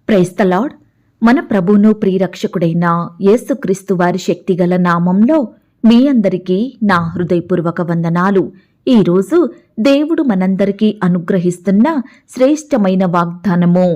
Praise the lord. మన ప్రభువును ప్రియరక్షకుడైన యేసుక్రీస్తు వారి శక్తిగల నామంలో మీ అందరికీ నా హృదయపూర్వక వందనాలు. ఈరోజు దేవుడు మనందరికీ అనుగ్రహిస్తున్న శ్రేష్టమైన వాగ్దానము.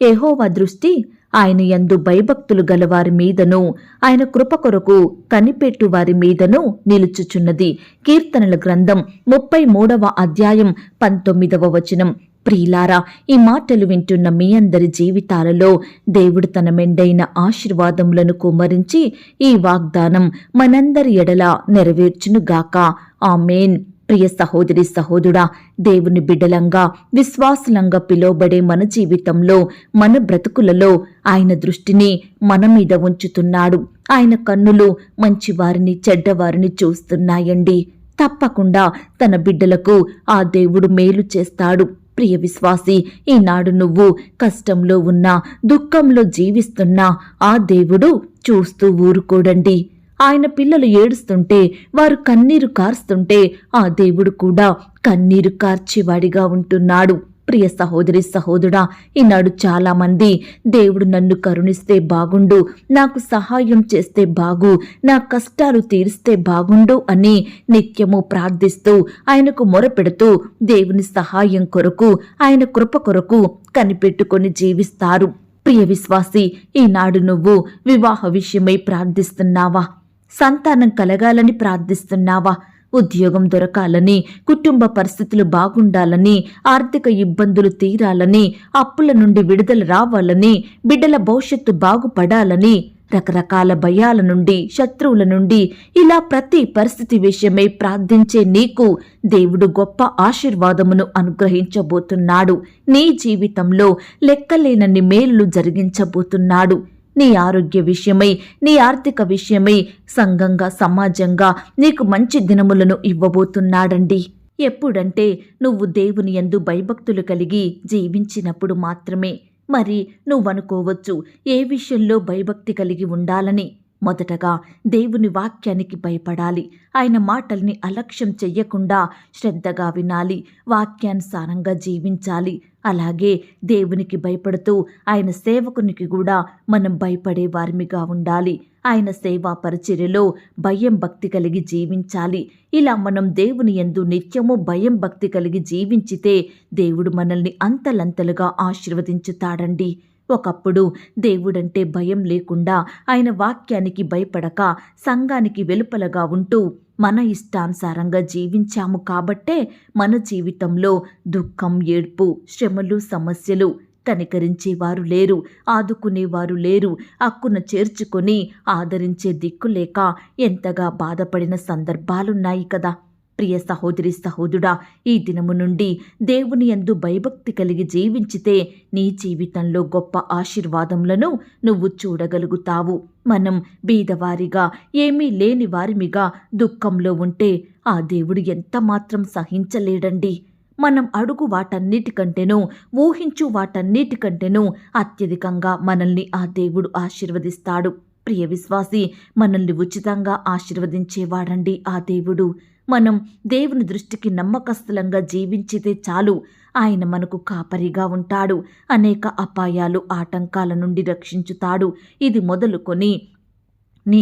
యెహోవా దృష్టి ఆయన యందు భయభక్తులు గలవారి మీదను ఆయన కృప కొరకు కనిపెట్టు వారి మీదను నిలుచుచున్నది. కీర్తనల గ్రంథం 33వ అధ్యాయం 19వ వచనం. ప్రియులారా, ఈ మాటలు వింటున్న మీ అందరి జీవితాలలో దేవుడు తన మెండైన ఆశీర్వాదములను కుమ్మరించి ఈ వాగ్దానం మనందరి ఎడల నెరవేర్చునుగాక. ఆమేన్. ప్రియ సహోదరి సహోదరుడా, దేవుని బిడ్డలంగా విశ్వాసులంగా పిలువబడే మన జీవితంలో, మన బ్రతుకులలో ఆయన దృష్టిని మన మీద ఉంచుతున్నాడు. ఆయన కన్నులు మంచివారిని చెడ్డవారిని చూస్తున్నాయండి. తప్పకుండా తన బిడ్డలకు ఆ దేవుడు మేలు చేస్తాడు. ప్రియ విశ్వాసి, ఈనాడు నువ్వు కష్టంలో ఉన్నా, దుఃఖంలో జీవిస్తున్నా ఆ దేవుడు చూస్తూ ఊరుకోడండి. ఆయన పిల్లలు ఏడుస్తుంటే, వారు కన్నీరు కార్స్తుంటే ఆ దేవుడు కూడా కన్నీరు కార్చేవాడిగా ఉంటున్నాడు. ప్రియ సహోదరి సహోదరుడా, ఈనాడు చాలా మంది దేవుడు నన్ను కరుణిస్తే బాగుండు, నాకు సహాయం చేస్తే బాగు, నా కష్టాలు తీరిస్తే బాగుండు అని నిత్యము ప్రార్థిస్తూ ఆయనకు మొరపెడుతూ దేవుని సహాయం కొరకు, ఆయన కృప కొరకు కనిపెట్టుకొని జీవిస్తారు. ప్రియ విశ్వాసి, ఈనాడు నువ్వు వివాహ విషయమై ప్రార్థిస్తున్నావా? సంతానం కలగాలని ప్రార్థిస్తున్నావా? ఉద్యోగం దొరకాలని, కుటుంబ పరిస్థితులు బాగుండాలని, ఆర్థిక ఇబ్బందులు తీరాలని, అప్పుల నుండి విడుదల రావాలని, బిడ్డల భవిష్యత్తు బాగుపడాలని, రకరకాల భయాల నుండి, శత్రువుల నుండి, ఇలా ప్రతి పరిస్థితి విషయమై ప్రార్థించే నీకు దేవుడు గొప్ప ఆశీర్వాదమును అనుగ్రహించబోతున్నాడు. నీ జీవితంలో లెక్కలేనన్ని మేలులు జరిగించబోతున్నాడు. నీ ఆరోగ్య విషయమై, నీ ఆర్థిక విషయమై, సంఘంగా, సమాజంగా నీకు మంచి దినములను ఇవ్వబోతున్నాడండి. ఎప్పుడంటే నువ్వు దేవుని యందు భయభక్తులు కలిగి జీవించినప్పుడు మాత్రమే. మరి నువ్వనుకోవచ్చు, ఏ విషయంలో భయభక్తి కలిగి ఉండాలని? మొదటగా దేవుని వాక్యానికి భయపడాలి. ఆయన మాటల్ని అలక్ష్యం చెయ్యకుండా శ్రద్ధగా వినాలి, వాక్యానుసారంగా జీవించాలి. అలాగే దేవునికి భయపడుతూ ఆయన సేవకునికి కూడా మనం భయపడే వారిమిగా ఉండాలి. ఆయన సేవా పరిచర్యలో భయం భక్తి కలిగి జీవించాలి. ఇలా మనం దేవుని యందు నిత్యము భయం భక్తి కలిగి జీవించితే దేవుడు మనల్ని అంతలంతలుగా ఆశీర్వదించుతాడండి. ఒకప్పుడు దేవుడంటే భయం లేకుండా, ఆయన వాక్యానికి భయపడక, సంఘానికి వెలుపలగా ఉంటూ మన ఇష్టానుసారంగా జీవించాము కాబట్టే మన జీవితంలో దుఃఖం, ఏడ్పు, శ్రమలు, సమస్యలు. కనికరించేవారు లేరు, ఆదుకునేవారు లేరు, హక్కున చేర్చుకొని ఆదరించే దిక్కు లేక ఎంతగా బాధపడిన సందర్భాలున్నాయి కదా. ప్రియ సహోదరి సహోదరుడా, ఈ దినము నుండి దేవుని యందు భయభక్తి కలిగి జీవించితే నీ జీవితంలో గొప్ప ఆశీర్వాదములను నువ్వు చూడగలుగుతావు. మనం బీదవారిగా, ఏమీ లేని వారిమిగా దుఃఖంలో ఉంటే ఆ దేవుడు ఎంత మాత్రం సహించలేడండి. మనం అడుగు వాటన్నిటికంటేనూ, ఊహించు వాటన్నిటికంటేనూ అత్యధికంగా మనల్ని ఆ దేవుడు ఆశీర్వదిస్తాడు. ప్రియ విశ్వాసి, మనల్ని ఉచితంగా ఆశీర్వదించేవాడండి ఆ దేవుడు. మనం దేవుని దృష్టికి నమ్మకస్తులంగా జీవించితే చాలు, ఆయన మనకు కాపరిగా ఉంటాడు. అనేక అపాయాలు, ఆటంకాల నుండి రక్షించుతాడు. ఇది మొదలుకొని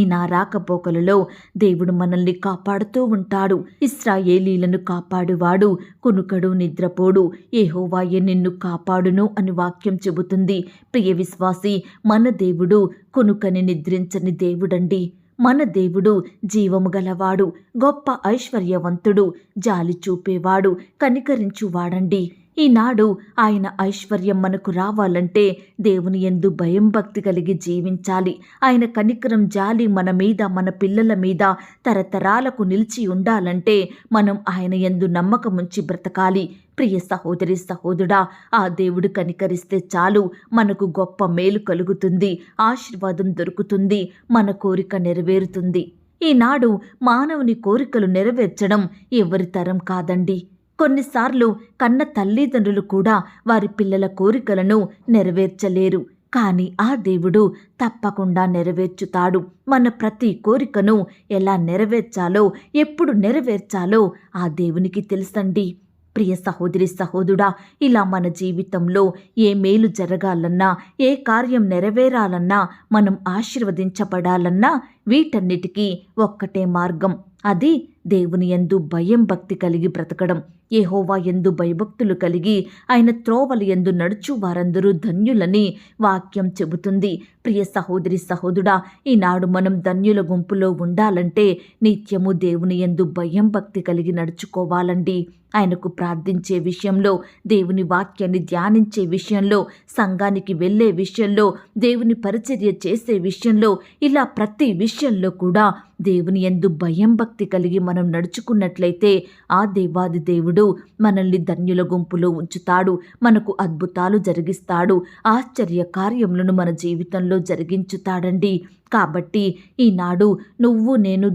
నా రాకపోకలలో దేవుడు మనల్ని కాపాడుతూ ఉంటాడు. ఇశ్రాయేలీలను కాపాడువాడు కునుకడు, నిద్రపోడు, యెహోవాయే నిన్ను కాపాడును అని వాక్యం చెబుతుంది. ప్రియ విశ్వాసి, మన దేవుడు కునుకని నిద్రించని దేవుడండి. మన దేవుడు జీవము గలవాడు, గొప్ప ఐశ్వర్యవంతుడు, జాలి చూపేవాడు, కనికరించువాడండి. ఈనాడు ఆయన ఐశ్వర్యం మనకు రావాలంటే దేవుని యందు భయం భక్తి కలిగి జీవించాలి. ఆయన కనికరం, జాలి మన మీద, మన పిల్లల మీద తరతరాలకు నిలిచి ఉండాలంటే మనం ఆయన యందు నమ్మకముంచి బ్రతకాలి. ప్రియ సహోదరి సహోదరుడా, ఆ దేవుడు కనికరిస్తే చాలు, మనకు గొప్ప మేలు కలుగుతుంది, ఆశీర్వాదం దొరుకుతుంది, మన కోరిక నెరవేరుతుంది. ఈనాడు మానవుని కోరికలు నెరవేర్చడం ఎవరి తరం కాదండి. కొన్నిసార్లు కన్న తల్లిదండ్రులు కూడా వారి పిల్లల కోరికలను నెరవేర్చలేరు. కానీ ఆ దేవుడు తప్పకుండా నెరవేర్చుతాడు. మన ప్రతి కోరికను ఎలా నెరవేర్చాలో, ఎప్పుడు నెరవేర్చాలో ఆ దేవునికి తెలుసండి. ప్రియ సహోదరి సహోదరుడా, ఇలా మన జీవితంలో ఏ మేలు జరగాలన్నా, ఏ కార్యం నెరవేరాలన్నా, మనం ఆశీర్వదించబడాలన్నా వీటన్నిటికీ ఒక్కటే మార్గం. అది దేవుని యందు భయం భక్తి కలిగి బ్రతకడం. యెహోవా యందు భయభక్తులు కలిగి ఆయన త్రోవల యందు నడుచు వారందరూ ధన్యులని వాక్యం చెబుతుంది. ప్రియ సహోదరి సహోదరుడా, ఈనాడు మనం ధన్యుల గుంపులో ఉండాలంటే నిత్యము దేవుని యందు భయం భక్తి కలిగి నడుచుకోవాలండి. ఆయనకు ప్రార్థించే విషయంలో, దేవుని వాక్యాన్ని ధ్యానించే విషయంలో, సంఘానికి వెళ్ళే విషయంలో, దేవుని పరిచర్య చేసే విషయంలో, ఇలా ప్రతి విషయంలో కూడా దేవుని యందు భయం భక్తి కలిగి మనం నడుచుకున్నట్లయితే ఆ దేవాది దేవుడు మనల్ని ధన్యుల గుంపులో ఉంచుతాడు. మనకు అద్భుతాలు జరిగిస్తాడు. ఆశ్చర్య కార్యములను మన జీవితంలో జరిగించుతాడండి. కాబట్టి ఈనాడు నువ్వు నేను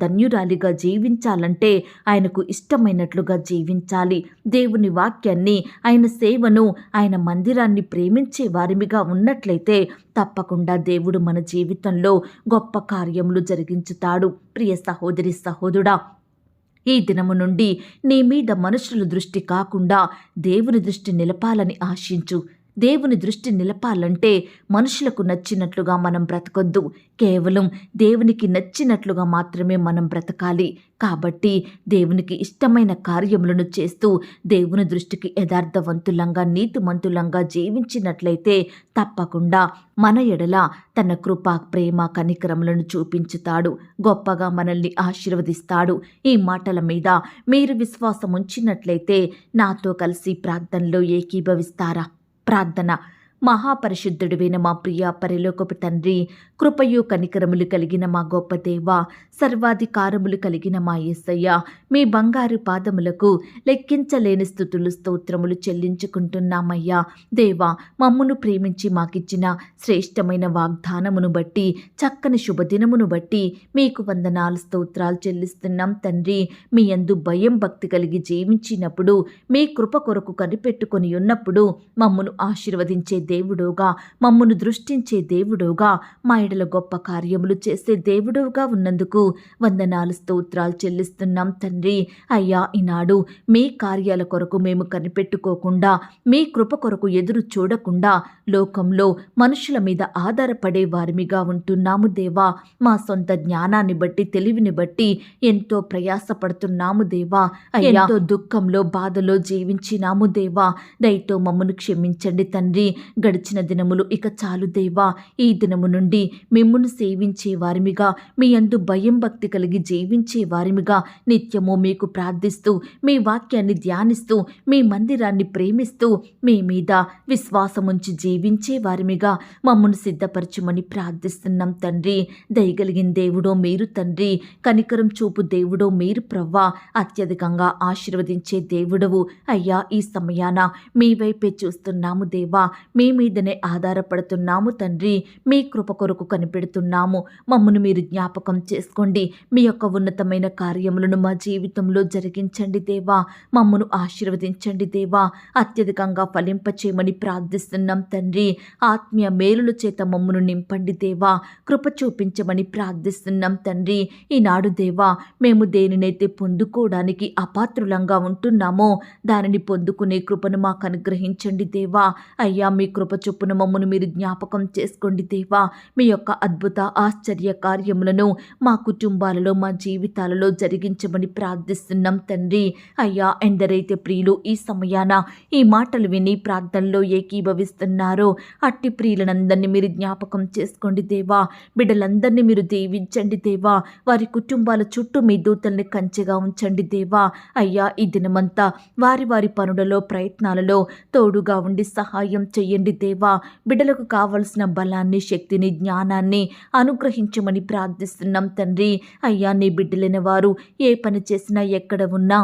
ధన్యురాలిగా జీవించాలంటే ఆయనకు ఇష్టమైనట్లుగా జీవించాలి. దేవుని వాక్యాన్ని, ఆయన సేవను, ఆయన మందిరాన్ని ప్రేమించే వారిమిగా ఉన్నట్లయితే తప్పకుండా దేవుడు మన జీవితంలో గొప్ప కార్యములు జరిగించుతాడు. ప్రియ సహోదరి సహోదరుడా, ఈ దినము నుండి నీ మీద మనుషుల దృష్టి కాకుండా దేవుని దృష్టి నిలపాలని ఆశించు. దేవుని దృష్టి నిలపాలంటే మనుషులకు నచ్చినట్లుగా మనం బ్రతకొద్దు. కేవలం దేవునికి నచ్చినట్లుగా మాత్రమే మనం బ్రతకాలి. కాబట్టి దేవునికి ఇష్టమైన కార్యములను చేస్తూ దేవుని దృష్టికి యథార్థవంతులంగా, నీతిమంతులంగా జీవించినట్లయితే తప్పకుండా మన ఎడల తన కృప, ప్రేమ, కనికరములను చూపించుతాడు. గొప్పగా మనల్ని ఆశీర్వదిస్తాడు. ఈ మాటల మీద మీరు విశ్వాసం ఉంచినట్లయితే నాతో కలిసి ప్రార్థనలో ఏకీభవిస్తారా? ప్రార్థన. మహాపరిశుద్ధుడివైన మా ప్రియ పరలోకపు తండ్రి, కృపయు కనికరములు కలిగిన మా గొప్ప దేవ, సర్వాధికారములు కలిగిన మా యేసయ్య, మీ బంగారు పాదములకు లెక్కించలేని స్తుతులు స్తోత్రములు చెల్లించుకుంటున్నామయ్యా. దేవా, మమ్మును ప్రేమించి మాకిచ్చిన శ్రేష్టమైన వాగ్దానమును బట్టి, చక్కని శుభదినమును బట్టి మీకు వందనాలు స్తోత్రాలు చెల్లిస్తున్నాం తండ్రి. మీ యందు భయం భక్తి కలిగి జీవించినప్పుడు, మీ కృప కొరకు కనిపెట్టుకొని ఉన్నప్పుడు మమ్మును ఆశీర్వదించే దేవుడుగా, మమ్మును దృష్టించే దేవుడుగా, మా ఎడల గొప్ప కార్యములు చేసే దేవుడుగా ఉన్నందుకు వందనాలు స్తోత్రాలు చెల్లిస్తున్నాం తండ్రి. అయ్యా, ఈనాడు మీ కార్యాల కొరకు మేము కనిపెట్టుకోకుండా, మీ కృప కొరకు ఎదురు చూడకుండా లోకంలో మనుషుల మీద ఆధారపడే వారిమిగా ఉంటున్నాము దేవా. మా సొంత జ్ఞానాన్ని బట్టి, తెలివిని బట్టి ఎంతో ప్రయాసపడుతున్నాము దేవా. ఎంతో దుఃఖంలో, బాధలో జీవించినాము దేవా. దయతో మమ్మను క్షమించండి తండ్రి. గడిచిన దినములు ఇక చాలు దేవా. ఈ దినము నుండి మిమ్మును సేవించే వారిమిగా, మీ యందు భయం భక్తి కలిగి జీవించే వారిమిగా, నిత్యము మీకు ప్రార్థిస్తూ, మీ వాక్యాన్ని ధ్యానిస్తూ, మీ మందిరాన్ని ప్రేమిస్తూ, మీ మీద విశ్వాసముంచి జీవించే వారిమిగా మమ్మను సిద్ధపరచుమని ప్రార్థిస్తున్నాం తండ్రి. దయగలిగిన దేవుడో మీరు తండ్రి, కనికరం చూపు దేవుడో మీరు ప్రవ్వా, అత్యధికంగా ఆశీర్వదించే దేవుడవు అయ్యా. ఈ సమయాన మీ వైపే చూస్తున్నాము దేవా. మీ మీదనే ఆధారపడుతున్నాము తండ్రి. మీ కృప కొరకు కనిపెడుతున్నాము. మమ్మను మీరు జ్ఞాపకం చేసుకోండి. మీ యొక్క ఉన్నతమైన కార్యములను మా జీవితంలో జరిగించండి దేవా. మమ్మను ఆశీర్వదించండి దేవా. అత్యధికంగా ఫలింపచేయమని ప్రార్థిస్తున్నాం తండ్రి. ఆత్మీయ మేలుల చేత మమ్మను నింపండి దేవా. కృప చూపించమని ప్రార్థిస్తున్నాం తండ్రి. ఈనాడు దేవా, మేము దేనినైతే పొందుకోవడానికి అపాత్రులంగా ఉంటున్నామో దానిని పొందుకునే కృపను మాకు అనుగ్రహించండి దేవా. అయ్యా, మీ కృప చొప్పున మమ్మను మీరు జ్ఞాపకం చేసుకోండి దేవా. మీ యొక్క అద్భుత ఆశ్చర్య కార్యములను మా కుటుంబాలలో, మా జీవితాలలో జరిగించమని ప్రార్థిస్తున్నాం తండ్రి. అయ్యా, ఎందరైతే ప్రియులు ఈ సమయాన ఈ మాటలు విని ప్రార్థనలో ఏకీభవిస్తున్నారో అట్టి ప్రియులనందరినీ మీరు జ్ఞాపకం చేసుకోండి దేవా. బిడ్డలందరినీ మీరు దీవించండి దేవా. వారి కుటుంబాల చుట్టూ మీ దూతల్ని కంచెగా ఉంచండి దేవా. అయ్యా, ఈ దినమంతా వారి వారి పనులలో, ప్రయత్నాలలో తోడుగా ఉండి సహాయం చెయ్యండి దేవా. బిడ్డలకు కావలసిన బలాన్ని, శక్తిని, జ్ఞానాన్ని అనుగ్రహించమని ప్రార్థిస్తున్నాం తండ్రి. అయ్యా, నీ బిడ్డలైన వారు ఏ పని చేసినా, ఎక్కడ ఉన్నా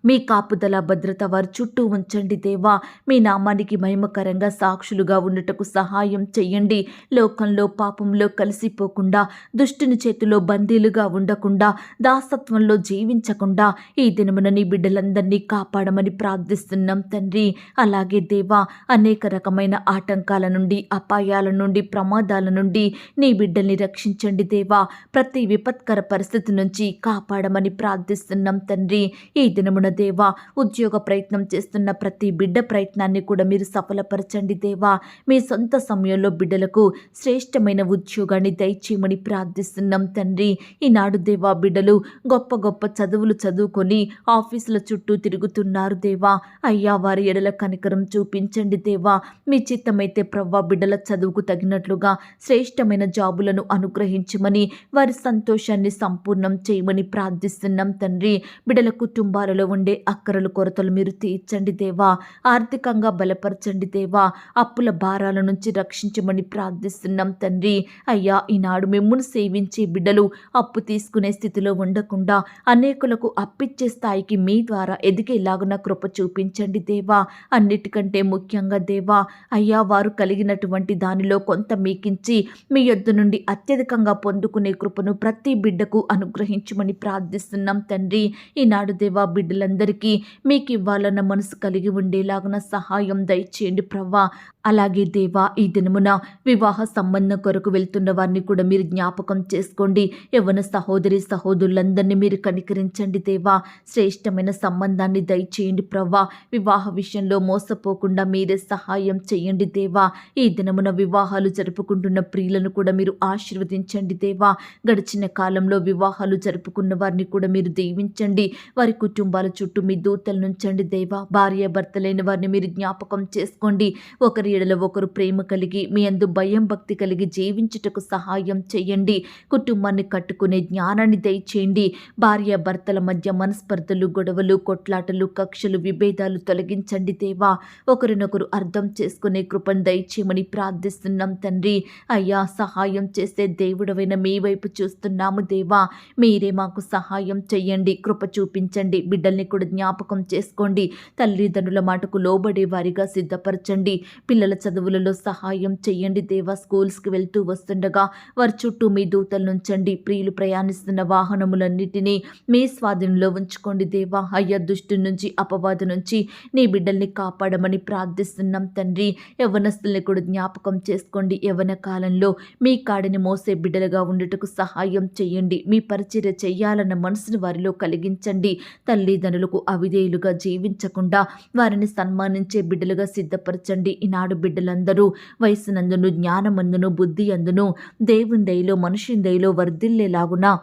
మీ కాపుదల, భద్రత వారి చుట్టూ ఉంచండి దేవా. మీ నామానికి మహిమకరంగా సాక్షులుగా ఉండుటకు సహాయం చెయ్యండి. లోకంలో, పాపంలో కలిసిపోకుండా, దుష్టుని చేతిలో బందీలుగా ఉండకుండా, దాసత్వంలో జీవించకుండా ఈ దినమున నీ బిడ్డలందరినీ కాపాడమని ప్రార్థిస్తున్నాం తండ్రి. అలాగే దేవా, అనేక రకమైన ఆటంకాల నుండి, అపాయాల నుండి, ప్రమాదాల నుండి నీ బిడ్డల్ని రక్షించండి దేవా. ప్రతి విపత్కర పరిస్థితి నుంచి కాపాడమని ప్రార్థిస్తున్నాం తండ్రి. ఈ దినమున దేవా, ఉద్యోగ ప్రయత్నం చేస్తున్న ప్రతి బిడ్డ ప్రయత్నాన్ని కూడా మీరు సఫలపరచండి దేవా. మీ సొంత సమయంలో బిడ్డలకు శ్రేష్టమైన ఉద్యోగాన్ని దయచేయమని ప్రార్థిస్తున్నాం తండ్రి. ఈనాడు దేవా, బిడ్డలు గొప్ప గొప్ప చదువులు చదువుకొని ఆఫీసుల చుట్టూ తిరుగుతున్నారు దేవా. అయ్యా, వారి ఎడల కనికరం చూపించండి దేవా. మీ చిత్తమైతే ప్రవ్వా, బిడ్డల చదువుకు తగినట్లుగా శ్రేష్టమైన జాబులను అనుగ్రహించమని, వారి సంతోషాన్ని సంపూర్ణం చేయమని ప్రార్థిస్తున్నాం తండ్రి. బిడ్డల కుటుంబాలలో ఉండే అక్కరలు కొరతలు మీరు తీర్చండి దేవా. ఆర్థికంగా బలపరచండి దేవా. అప్పుల భారాల నుంచి రక్షించమని ప్రార్థిస్తున్నాం తండ్రి. అయ్యా, ఈనాడు మిమ్మును సేవించే బిడ్డలు అప్పు తీసుకునే స్థితిలో ఉండకుండా అనేకులకు అప్పిచ్చే స్థాయికి మీ ద్వారా ఎదిగేలాగున కృప చూపించండి దేవా. అన్నిటికంటే ముఖ్యంగా దేవా, అయ్యా, వారు కలిగినటువంటి దానిలో కొంత మీకించి మీ యొద్ద నుండి అత్యధికంగా పొందుకునే కృపను ప్రతి బిడ్డకు అనుగ్రహించమని ప్రార్థిస్తున్నాం తండ్రి. ఈనాడు దేవా, బిడ్డలందరికీ మీకు ఇవ్వాలన్న మనసు కలిగి ఉండేలాగున సహాయం దయచేయండి ప్రవ్వా. అలాగే దేవా, ఈ దినమున వివాహ సంబంధం కొరకు వెళ్తున్న వారిని కూడా మీరు జ్ఞాపకం చేసుకోండి. యవ్వన సహోదరి సహోదరులందరినీ మీరు కనికరించండి దేవా. శ్రేష్టమైన సంబంధాన్ని దయచేయండి ప్రవ్వా. వివాహ విషయంలో మోసపోకుండా మీరే సహాయం చేయండి దేవా. ఈ దినమున వివాహాలు జరుపుకుంటున్న ప్రియులను కూడా మీరు ఆశీర్వదించండి దేవా. గడిచిన కాలంలో వివాహాలు జరుపుకున్న వారిని కూడా మీరు దీవించండి. వారి కుటుంబాల చుట్టూ మీ దూతలు నుంచండి దేవా. భార్య భర్తలైన వారిని మీరు జ్ఞాపకం చేసుకోండి. ఒకరి ఎడల ఒకరు ప్రేమ కలిగి మీ యందు భయం భక్తి కలిగి జీవించుటకు సహాయం చేయండి. కుటుంబాన్ని కట్టుకునే జ్ఞానాన్ని దయచేయండి. భార్య భర్తల మధ్య మనస్పర్ధలు, గొడవలు, కొట్లాటలు, కక్షలు, విభేదాలు తొలగించండి దేవా. ఒకరినొకరు అర్థం చేసుకునే కృపను దయచేయమని ప్రార్థిస్తున్నాం తండ్రి. అయ్యా, సహాయం చేసే దేవుడవైన మీ వైపు చూస్తున్నాము దేవా. మీరే మాకు సహాయం చెయ్యండి, కృప చూపించండి. బిడ్డల్ని కూడా జ్ఞాపకం చేసుకోండి. తల్లిదండ్రుల మాటకు లోబడే వారిగా సిద్ధపరచండి. పిల్లల చదువులలో సహాయం చెయ్యండి దేవా. స్కూల్స్కి వెళ్తూ వస్తుండగా వారి చుట్టూ మీ దూతలు నుంచండి. ప్రియులు ప్రయాణిస్తున్న వాహనములన్నిటినీ మీ స్వాధీనంలో ఉంచుకోండి దేవా. అయ్యా, దుష్టు నుంచి, అపవాదు నుంచి నీ బిడ్డల్ని కాపాడమని ప్రార్థిస్తున్నాం తండ్రి. యవ్వనస్తుల్ని కూడా జ్ఞాపకం చేసుకోండి. యవ్వన కాలంలో మీ కాడిని మోసే బిడ్డలుగా ఉండుటకు సహాయం చేయండి. మీ పరిచర్య చెయ్యాలన్న మనసును వారిలో కలిగించండి. తల్లిదండ్రులకు అవిధేయులుగా జీవించకుండా వారిని సన్మానించే బిడ్డలుగా సిద్ధపరచండి. ఈనాడు బిడ్డలందరూ వయసునందును, జ్ఞానమందును, బుద్ధి అందును దేవుని దయలో, మనుషుని దయలో వర్ధిల్లేలాగున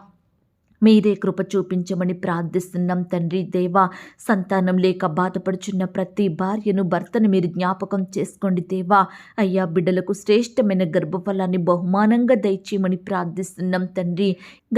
మీరే కృప చూపించమని ప్రార్థిస్తున్నాం తండ్రి. దేవా, సంతానం లేక బాధపడుచున్న ప్రతి భార్యను, భర్తను మీరు జ్ఞాపకం చేసుకోండి దేవా. అయ్యా, బిడ్డలకు శ్రేష్టమైన గర్భఫలాన్ని బహుమానంగా దయచేయమని ప్రార్థిస్తున్నాం తండ్రి.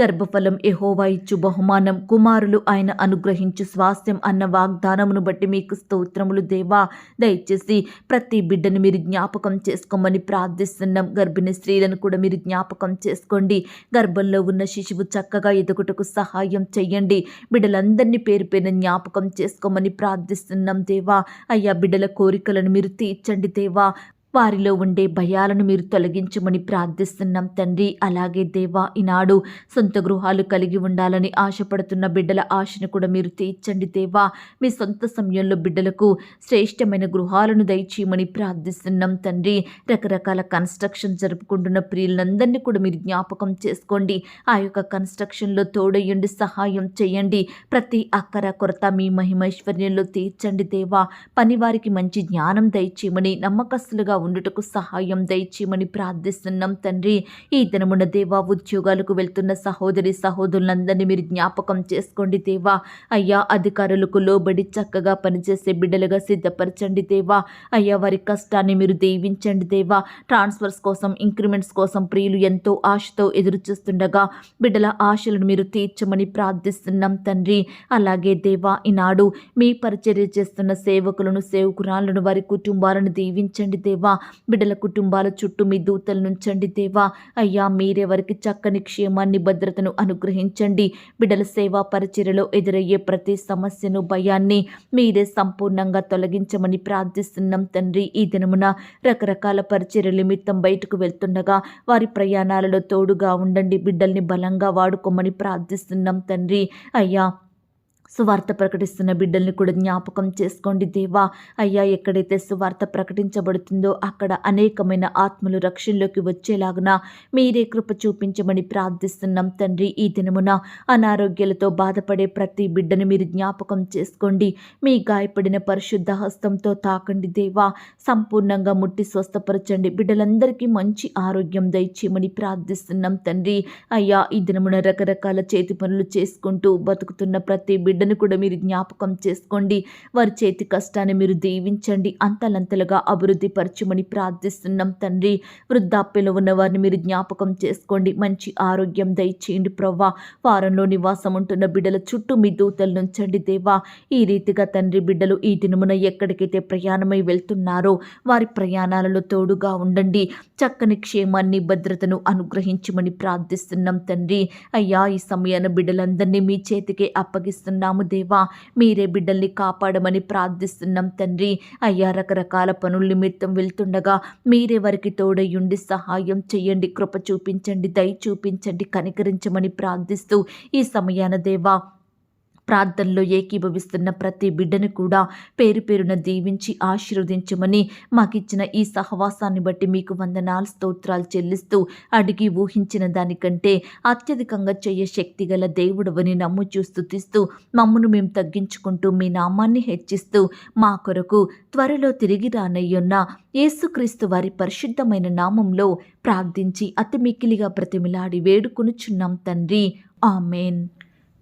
గర్భఫలం యెహోవా ఇచ్చు బహుమానం, కుమారులు ఆయన అనుగ్రహించు స్వాస్థ్యం అన్న వాగ్దానమును బట్టి మీకు స్తోత్రములు దేవా. దయచేసి ప్రతి బిడ్డను మీరు జ్ఞాపకం చేసుకోమని ప్రార్థిస్తున్నాం. గర్భిణీ స్త్రీలను కూడా మీరు జ్ఞాపకం చేసుకోండి. గర్భంలో ఉన్న శిశువు చక్కగా ఎదుగుట సహాయం చెయ్యండి. బిడ్డలందరినీ పేరు పేరున జ్ఞాపకం చేసుకోమని ప్రార్థిస్తున్నాం దేవా. అయ్యా, బిడ్డల కోరికలను మీరు తీర్చండి దేవా. వారిలో ఉండే భయాలను మీరు తొలగించమని ప్రార్థిస్తున్నాం తండ్రి. అలాగే దేవా, ఈనాడు సొంత గృహాలు కలిగి ఉండాలని ఆశపడుతున్న బిడ్డల ఆశను కూడా మీరు తీర్చండి దేవా. మీ సొంత సమయంలో బిడ్డలకు శ్రేష్టమైన గృహాలను దయచేయమని ప్రార్థిస్తున్నాం తండ్రి. రకరకాల కన్స్ట్రక్షన్ జరుపుకుంటున్న ప్రియులందరినీ కూడా మీరు జ్ఞాపకం చేసుకోండి. ఆ యొక్క కన్స్ట్రక్షన్లో తోడయ్యండి, సహాయం చేయండి. ప్రతి అక్కర కొరత మీ మహిమైశ్వర్యంలో తీర్చండి దేవా. పనివారికి మంచి జ్ఞానం దయచేయమని, నమ్మకస్తులుగా ఉండుటకు సహాయం దయచేయమని ప్రార్థిస్తున్నాం తండ్రి. ఈ దినమున దేవా, ఉద్యోగాలకు వెళ్తున్న సహోదరి సహోదరులందరినీ మీరు జ్ఞాపకం చేసుకోండి దేవా. అయ్యా, అధికారులకు లోబడి చక్కగా పనిచేసే బిడ్డలుగా సిద్ధపరచండి దేవా. అయ్యా, వారి కష్టాన్ని మీరు దీవించండి దేవా. ట్రాన్స్ఫర్స్ కోసం, ఇంక్రిమెంట్స్ కోసం ప్రియులు ఎంతో ఆశతో ఎదురు చూస్తుండగా బిడ్డల ఆశలను మీరు తీర్చమని ప్రార్థిస్తున్నాం తండ్రి. అలాగే దేవా, ఈనాడు మీ పరిచర్య చేస్తున్న సేవకులను, సేవకురాలను, వారి కుటుంబాలను దీవించండి దేవా. బిడ్డల కుటుంబాల చుట్టూ మీ దూతలు నుంచండి దేవా. అయ్యా, మీరే వారికి చక్కని క్షేమాన్ని, భద్రతను అనుగ్రహించండి. బిడ్డల సేవా పరిచర్యలో ఎదురయ్యే ప్రతి సమస్యను, భయాన్ని మీరే సంపూర్ణంగా తొలగించమని ప్రార్థిస్తున్నాం తండ్రి. ఈ దినమున రకరకాల పరిచర్య నిమిత్తం బయటకు వెళ్తుండగా వారి ప్రయాణాలలో తోడుగా ఉండండి. బిడ్డల్ని బలంగా వాడుకోమని ప్రార్థిస్తున్నాం తండ్రి. అయ్యా, సువార్త ప్రకటిస్తున్న బిడ్డల్ని కూడా జ్ఞాపకం చేసుకోండి దేవా. అయ్యా, ఎక్కడైతే సువార్త ప్రకటించబడుతుందో అక్కడ అనేకమైన ఆత్మలు రక్షణలోకి వచ్చేలాగున మీరే కృప చూపించమని ప్రార్థిస్తున్నాం తండ్రి. ఈ దినమున అనారోగ్యాలతో బాధపడే ప్రతి బిడ్డను మీరు జ్ఞాపకం చేసుకోండి. మీ గాయపడిన పరిశుద్ధ హస్తంతో తాకండి దేవా. సంపూర్ణంగా ముట్టి స్వస్థపరచండి. బిడ్డలందరికీ మంచి ఆరోగ్యం దయచేయమని ప్రార్థిస్తున్నాం తండ్రి. అయ్యా, ఈ దినమున రకరకాల చేతి పనులు చేసుకుంటూ బతుకుతున్న ప్రతి బిడ్డను కూడా మీరు జ్ఞాపకం చేసుకోండి. వారి చేతి కష్టాన్ని మీరు దీవించండి. అంతలంతలుగా అభివృద్ధి పరచమని ప్రార్థిస్తున్నాం తండ్రి. వృద్ధాప్యలో ఉన్న వారిని మీరు జ్ఞాపకం చేసుకోండి. మంచి ఆరోగ్యం దయచేయండి ప్రవ్వా. వారంలో నివాసం ఉంటున్న బిడ్డల చుట్టూ మీ దూతలు నుంచండి దేవా. ఈ రీతిగా తండ్రి, బిడ్డలు ఈ దినమున ఎక్కడికైతే ప్రయాణమై వెళ్తున్నారో వారి ప్రయాణాలలో తోడుగా ఉండండి. చక్కని క్షేమాన్ని, భద్రతను అనుగ్రహించమని ప్రార్థిస్తున్నాం తండ్రి. అయ్యా, ఈ సమయాన బిడ్డలందరినీ మీ చేతికే అప్పగిస్తున్నాము దేవా. మీరే బిడ్డల్ని కాపాడమని ప్రార్థిస్తున్నాం తండ్రి. అయ్యా, రకరకాల పనుల నిమిత్తం వెళ్తుండగా మీరే వారికి తోడయ్యుండి సహాయం చేయండి. కృప చూపించండి, దయ చూపించండి, కనికరించమని ప్రార్థిస్తూ ఈ సమయాన దేవా ప్రార్థనలో ఏకీభవిస్తున్న ప్రతి బిడ్డను కూడా పేరు పేరున దీవించి ఆశీర్వదించమని, మాకిచ్చిన ఈ సహవాసాన్ని బట్టి మీకు వందనాలు, స్తోత్రాలు చెల్లిస్తూ అడిగి ఊహించిన దానికంటే అత్యధికంగా చేయ శక్తి గల దేవుడవని నమ్ముచూ స్తుతిస్తూ మమ్మను మేము తగ్గించుకుంటూ మీ నామాన్ని హెచ్చిస్తూ మా కొరకు త్వరలో తిరిగి రానయ్యున్న యేసుక్రీస్తు వారి పరిశుద్ధమైన నామంలో ప్రార్థించి అతి మిక్కిలిగా బ్రతిమిలాడి వేడుకొనుచున్నాం తండ్రి. ఆమెన్.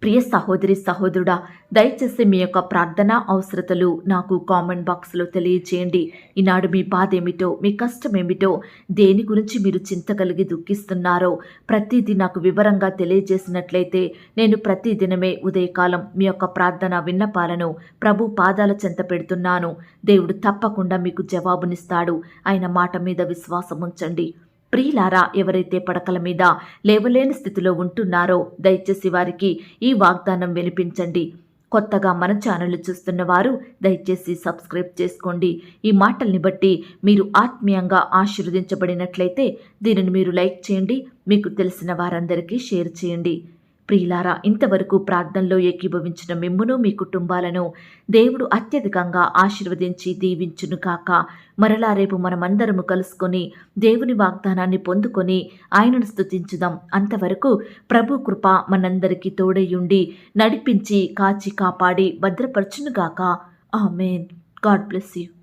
ప్రియ సహోదరి, సహోదరుడా, దయచేసి మీ యొక్క ప్రార్థన అవసరతలు నాకు కామెంట్ బాక్స్లో తెలియజేయండి. ఈనాడు మీ బాధ ఏమిటో, మీ కష్టం ఏమిటో, దేని గురించి మీరు చింత కలిగి దుఃఖిస్తున్నారో ప్రతిదీ నాకు వివరంగా తెలియజేసినట్లయితే నేను ప్రతిదినమే ఉదయకాలం మీ యొక్క ప్రార్థన విన్నపాలను ప్రభు పాదాల చెంత పెడుతున్నాను. దేవుడు తప్పకుండా మీకు జవాబునిస్తాడు. ఆయన మాట మీద విశ్వాసం ఉంచండి. ప్రియులారా, ఎవరైతే పడకల మీద లేవలేని స్థితిలో ఉంటున్నారో దయచేసి వారికి ఈ వాగ్దానం వినిపించండి. కొత్తగా మన ఛానల్ చూస్తున్న వారు దయచేసి సబ్స్క్రైబ్ చేసుకోండి. ఈ మాటల్ని బట్టి మీరు ఆత్మీయంగా ఆశీర్వదించబడినట్లయితే దీనిని మీరు లైక్ చేయండి, మీకు తెలిసిన వారందరికీ షేర్ చేయండి. ప్రియులారా, ఇంతవరకు ప్రార్థనలో ఏకీభవించిన మిమ్మును, మీ కుటుంబాలను దేవుడు అత్యధికంగా ఆశీర్వదించి దీవించును కాక. మరలా రేపు మనమందరము కలుసుకొని దేవుని వాగ్దానాన్ని పొందుకొని ఆయనను స్తుతించుదాం. అంతవరకు ప్రభు కృప మనందరికీ తోడయుండి నడిపించి కాచి కాపాడి భద్రపరచునుగాక. ఆమెన్. God bless you.